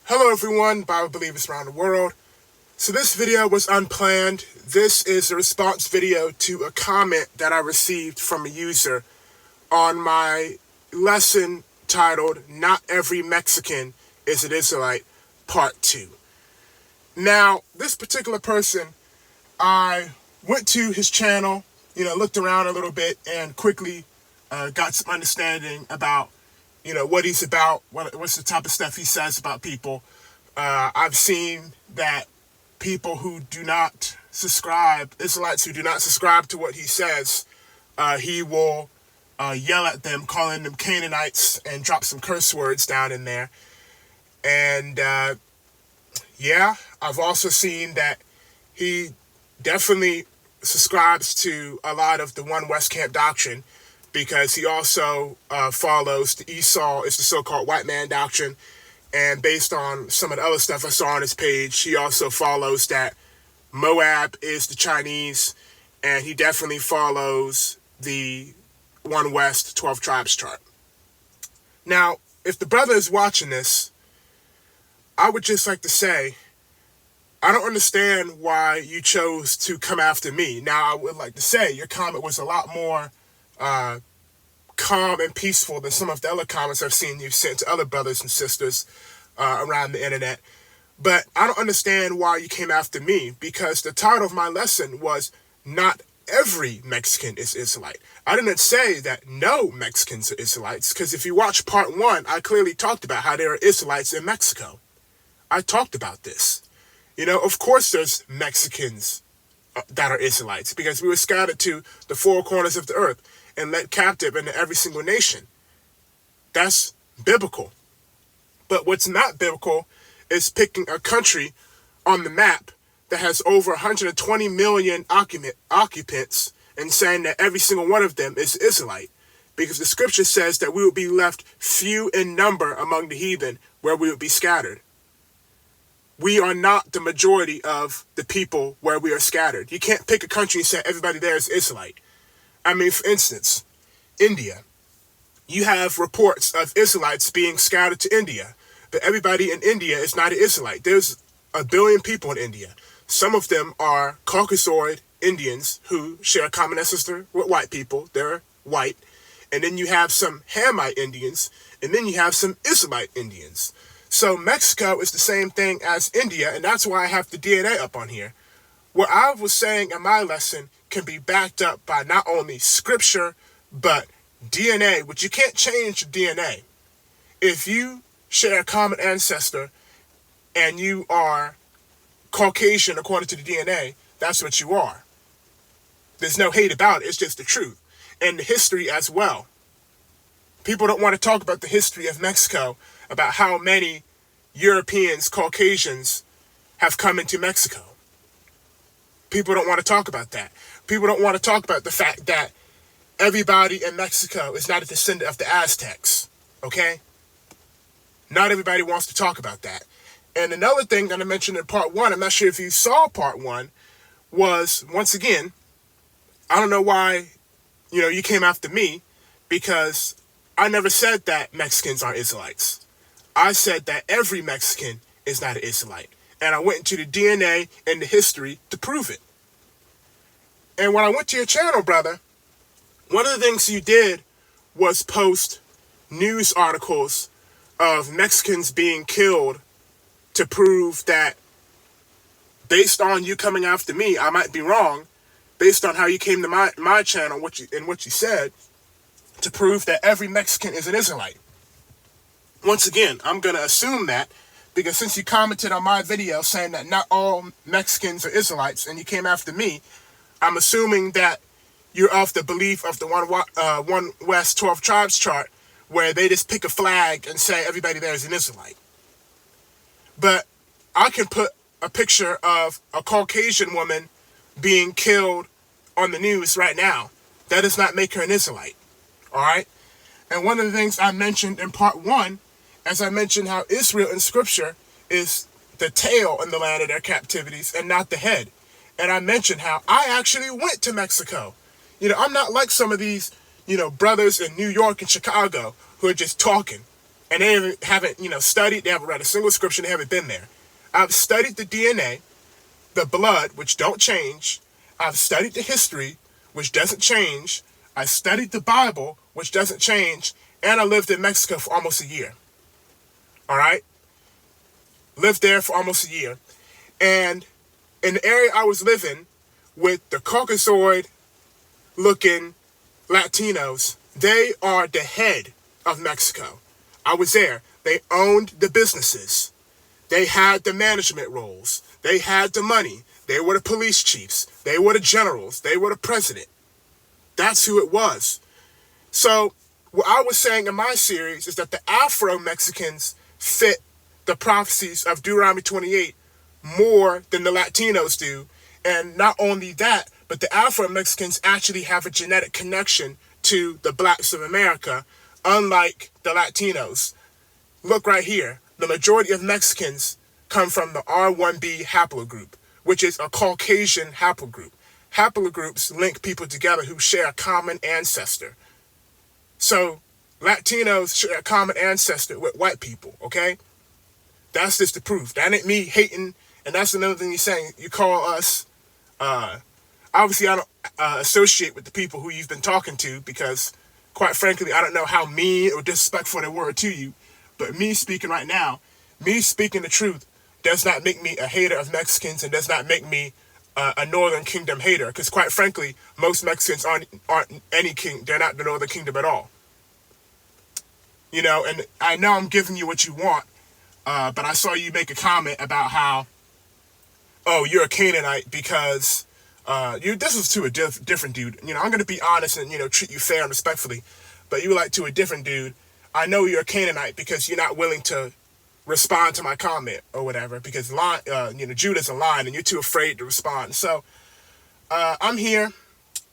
Hello everyone, Bible believers around the world. So this video was unplanned. This is a response video to a comment that I received from a user on my lesson titled, Not Every Mexican is an Israelite, Part 2. Now, this particular person, I went to his channel, looked around a little bit and quickly got some understanding about what he's about, what's the type of stuff he says about people. I've seen that people who do not subscribe, Israelites who do not subscribe to what he says, he will yell at them, calling them Canaanites, and drop some curse words down in there. And I've also seen that he definitely subscribes to a lot of the One West Camp doctrine, because he also follows the Esau is the so-called white man doctrine. And based on some of the other stuff I saw on his page, he also follows that Moab is the Chinese, and he definitely follows the One West 12 tribes chart. Now, if the brother is watching this, I would just like to say, I don't understand why you chose to come after me. Now, I would like to say your comment was a lot more calm and peaceful than some of the other comments I've seen you sent to other brothers and sisters around the internet. But I don't understand why you came after me, because the title of my lesson was Not Every Mexican is Israelite. I didn't say that no Mexicans are Israelites, because if you watch part 1, I clearly talked about how there are Israelites in Mexico. I talked about this. Of course there's Mexicans that are Israelites, because we were scattered to the four corners of the earth and led captive into every single nation. That's biblical. But what's not biblical is picking a country on the map that has over 120 million occupants and saying that every single one of them is Israelite, because the scripture says that we would be left few in number among the heathen, where we would be scattered. We are not the majority of the people where we are scattered. You can't pick a country and say everybody there is Israelite. I mean, for instance, India. You have reports of Israelites being scattered to India, but everybody in India is not an Israelite. There's 1 billion people in India. Some of them are Caucasoid Indians who share a common ancestor with white people. They're white. And then you have some Hamite Indians, and then you have some Israelite Indians. So Mexico is the same thing as India, and that's why I have the DNA up on here. What I was saying in my lesson can be backed up by not only scripture, but DNA, which you can't change DNA. If you share a common ancestor and you are Caucasian according to the DNA, that's what you are. There's no hate about it, it's just the truth. And the history as well. People don't want to talk about the history of Mexico, about how many Europeans, Caucasians, have come into Mexico. People don't want to talk about that. People don't want to talk about the fact that everybody in Mexico is not a descendant of the Aztecs, okay? Not everybody wants to talk about that. And another thing that I mentioned in part 1, I'm not sure if you saw part 1, was, once again, I don't know why, you came after me, because I never said that Mexicans aren't Israelites. I said that every Mexican is not an Israelite. And I went into the DNA and the history to prove it. And when I went to your channel, brother, one of the things you did was post news articles of Mexicans being killed to prove that, based on you coming after me, I might be wrong, based on how you came to my channel and what you said, to prove that every Mexican is an Israelite. Once again, I'm going to assume that, because since you commented on my video saying that not all Mexicans are Israelites and you came after me, I'm assuming that you're of the belief of the One West 12 tribes chart, where they just pick a flag and say everybody there is an Israelite. But I can put a picture of a Caucasian woman being killed on the news right now. That does not make her an Israelite. All right? And one of the things I mentioned in part 1, as I mentioned how Israel in scripture is the tail in the land of their captivities and not the head. And I mentioned how I actually went to Mexico. I'm not like some of these, brothers in New York and Chicago who are just talking. And they haven't, studied, they haven't read a single scripture, they haven't been there. I've studied the DNA, the blood, which don't change. I've studied the history, which doesn't change. I studied the Bible, which doesn't change. And I lived in Mexico for almost a year. All right? Lived there for almost a year. And in the area I was living with the Caucasoid-looking Latinos, they are the head of Mexico. I was there. They owned the businesses. They had the management roles. They had the money. They were the police chiefs. They were the generals. They were the president. That's who it was. So what I was saying in my series is that the Afro-Mexicans fit the prophecies of Deuteronomy 28 more than the Latinos do. And not only that, but the Afro-Mexicans actually have a genetic connection to the blacks of America, unlike the Latinos. Look right here. The majority of Mexicans come from the R1b haplogroup, which is a Caucasian haplogroup. Haplogroups link people together who share a common ancestor. So Latinos share a common ancestor with white people, okay? That's just the proof. That ain't me hating. And that's another thing you're saying. You call us, obviously I don't associate with the people who you've been talking to because, quite frankly, I don't know how mean or disrespectful they were to you. But me speaking right now, me speaking the truth does not make me a hater of Mexicans and does not make me a Northern Kingdom hater. Because quite frankly, most Mexicans aren't any king. They're not the Northern Kingdom at all. And I know I'm giving you what you want. But I saw you make a comment about how, oh, you're a Canaanite because this was to a different dude. I'm going to be honest and, treat you fair and respectfully. But you were like to a different dude. I know you're a Canaanite because you're not willing to respond to my comment or whatever because Judah's a lion and you're too afraid to respond. So I'm here.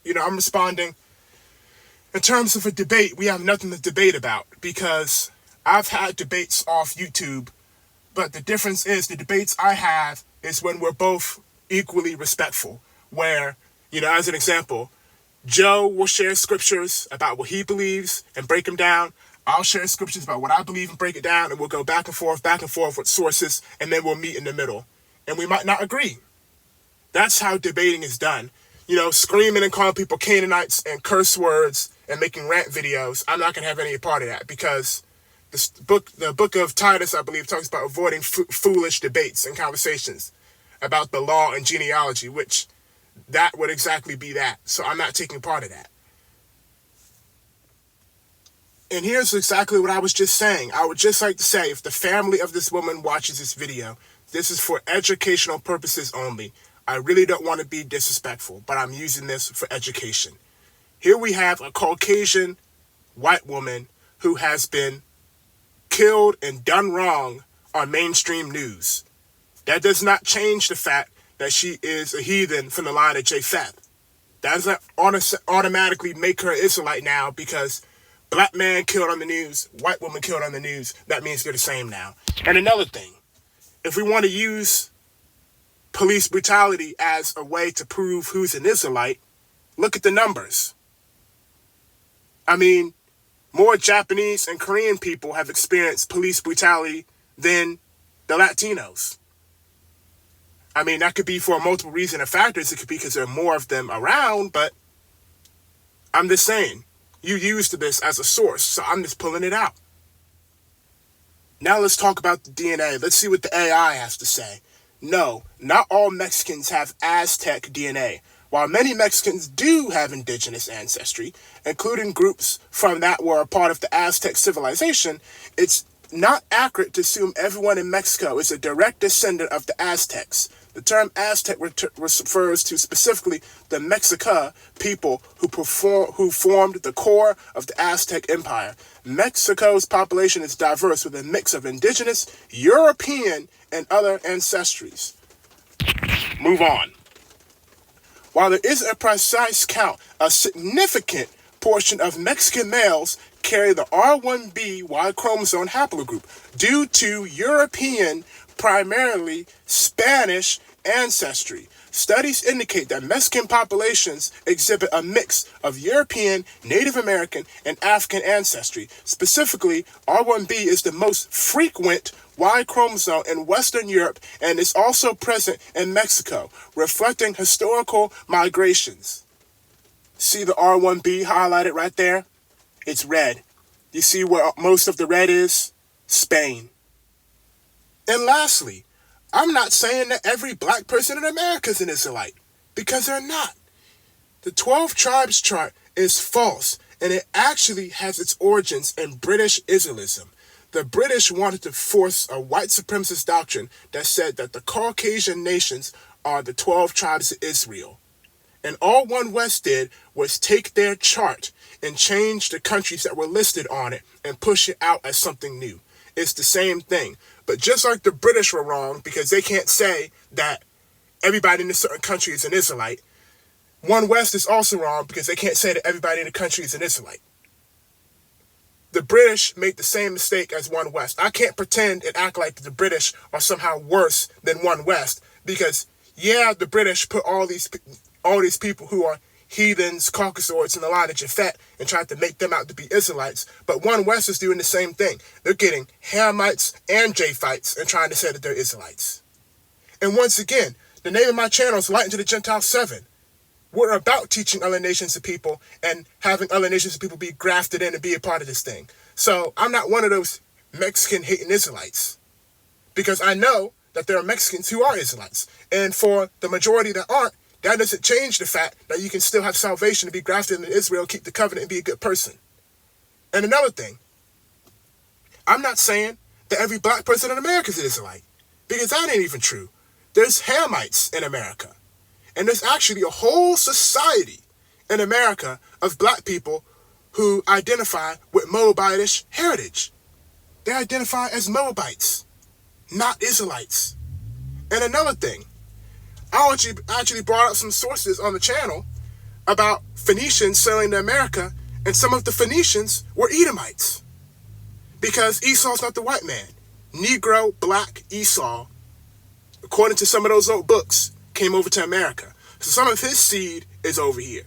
I'm responding. In terms of a debate, we have nothing to debate about because I've had debates off YouTube, but the difference is the debates I have is when we're both equally respectful, where, as an example, Joe will share scriptures about what he believes and break them down. I'll share scriptures about what I believe and break it down, and we'll go back and forth with sources, and then we'll meet in the middle. And we might not agree. That's how debating is done. Screaming and calling people Canaanites and curse words and making rant videos, I'm not going to have any part of that because the book of Titus, I believe, talks about avoiding foolish debates and conversations about the law and genealogy, which that would exactly be that. So I'm not taking part of that. And here's exactly what I was just saying. I would just like to say, if the family of this woman watches this video, this is for educational purposes only. I really don't want to be disrespectful, but I'm using this for education. Here we have a Caucasian white woman who has been killed and done wrong on mainstream news. That does not change the fact that she is a heathen from the line of Japheth. That doesn't automatically make her an Israelite now because black man killed on the news, white woman killed on the news. That means they're the same now. And another thing, if we want to use police brutality as a way to prove who's an Israelite, look at the numbers. I mean, more Japanese and Korean people have experienced police brutality than the Latinos. I mean, that could be for multiple reasons and factors. It could be because there are more of them around, but I'm just saying, you used this as a source, so I'm just pulling it out. Now let's talk about the DNA. Let's see what the AI has to say. No, not all Mexicans have Aztec DNA. While many Mexicans do have indigenous ancestry, including groups from that were a part of the Aztec civilization, it's not accurate to assume everyone in Mexico is a direct descendant of the Aztecs. The term Aztec refers to specifically the Mexica people who formed the core of the Aztec Empire. Mexico's population is diverse with a mix of indigenous, European, and other ancestries. Move on. While there isn't a precise count, a significant portion of Mexican males carry the R1b Y chromosome haplogroup due to European, primarily Spanish ancestry. Studies indicate that Mexican populations exhibit a mix of European, Native American, and African ancestry. Specifically, R1b is the most frequent Y chromosome in Western Europe and is also present in Mexico, reflecting historical migrations. See the R1b highlighted right there? It's red. You see where most of the red is? Spain. And lastly, I'm not saying that every black person in America is an Israelite, because they're not. The 12 tribes chart is false, and it actually has its origins in British Israelism. The British wanted to force a white supremacist doctrine that said that the Caucasian nations are the 12 tribes of Israel. And all One West did was take their chart and change the countries that were listed on it and push it out as something new. It's the same thing. But just like the British were wrong because they can't say that everybody in a certain country is an Israelite, One West is also wrong because they can't say that everybody in the country is an Israelite. The British made the same mistake as One West. I can't pretend and act like the British are somehow worse than One West because, yeah, the British put all these people who are heathens, Caucasoids, and a lot of Japhet and tried to make them out to be Israelites. But One West is doing the same thing. They're getting Hamites and Japhites and trying to say that they're Israelites. And once again, the name of my channel is Light into the Gentiles 7. We're about teaching other nations of people and having other nations of people be grafted in and be a part of this thing. So I'm not one of those Mexican-hating Israelites because I know that there are Mexicans who are Israelites. And for the majority that aren't, that doesn't change the fact that you can still have salvation and be grafted into Israel, keep the covenant, and be a good person. And another thing, I'm not saying that every black person in America is an Israelite, because that ain't even true. There's Hamites in America. And there's actually a whole society in America of black people who identify with Moabitish heritage. They identify as Moabites, not Israelites. And another thing, I actually brought up some sources on the channel about Phoenicians sailing to America, and some of the Phoenicians were Edomites. Because Esau's not the white man. Negro, black Esau, according to some of those old books, came over to America. So some of his seed is over here.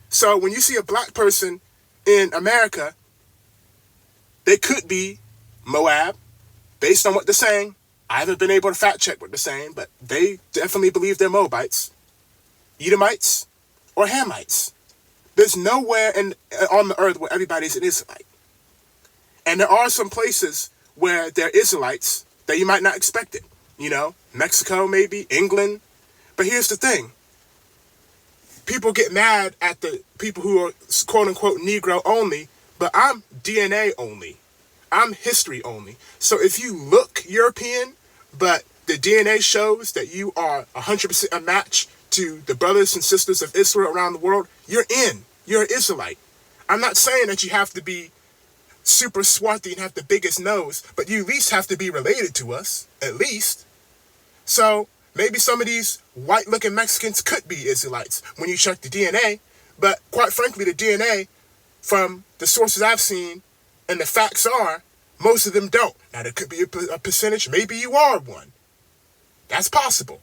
So when you see a black person in America, they could be Moab, based on what they're saying. I haven't been able to fact check what they're saying, but they definitely believe they're Moabites, Edomites, or Hamites. There's nowhere on the earth where everybody's an Israelite. And there are some places where they're Israelites that you might not expect it. You know, Mexico maybe, England. But here's the thing. People get mad at the people who are quote-unquote Negro only, but I'm DNA only. I'm history only. So if you look European, but the DNA shows that you are 100% a match to the brothers and sisters of Israel around the world, you're in. You're an Israelite. I'm not saying that you have to be super swarthy and have the biggest nose, but you at least have to be related to us, at least. So maybe some of these white-looking Mexicans could be Israelites when you check the DNA, but quite frankly, the DNA, from the sources I've seen, and the facts are, most of them don't. Now, there could be a percentage. Maybe you are one. That's possible.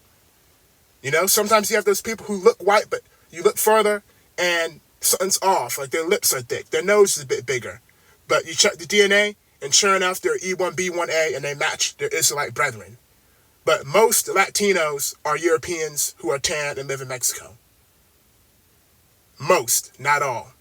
You know, sometimes you have those people who look white, but you look further and something's off. Like their lips are thick. Their nose is a bit bigger. But you check the DNA, and sure enough, they're E1B1A, and they match their Israelite brethren. But most Latinos are Europeans who are tan and live in Mexico. Most, not all.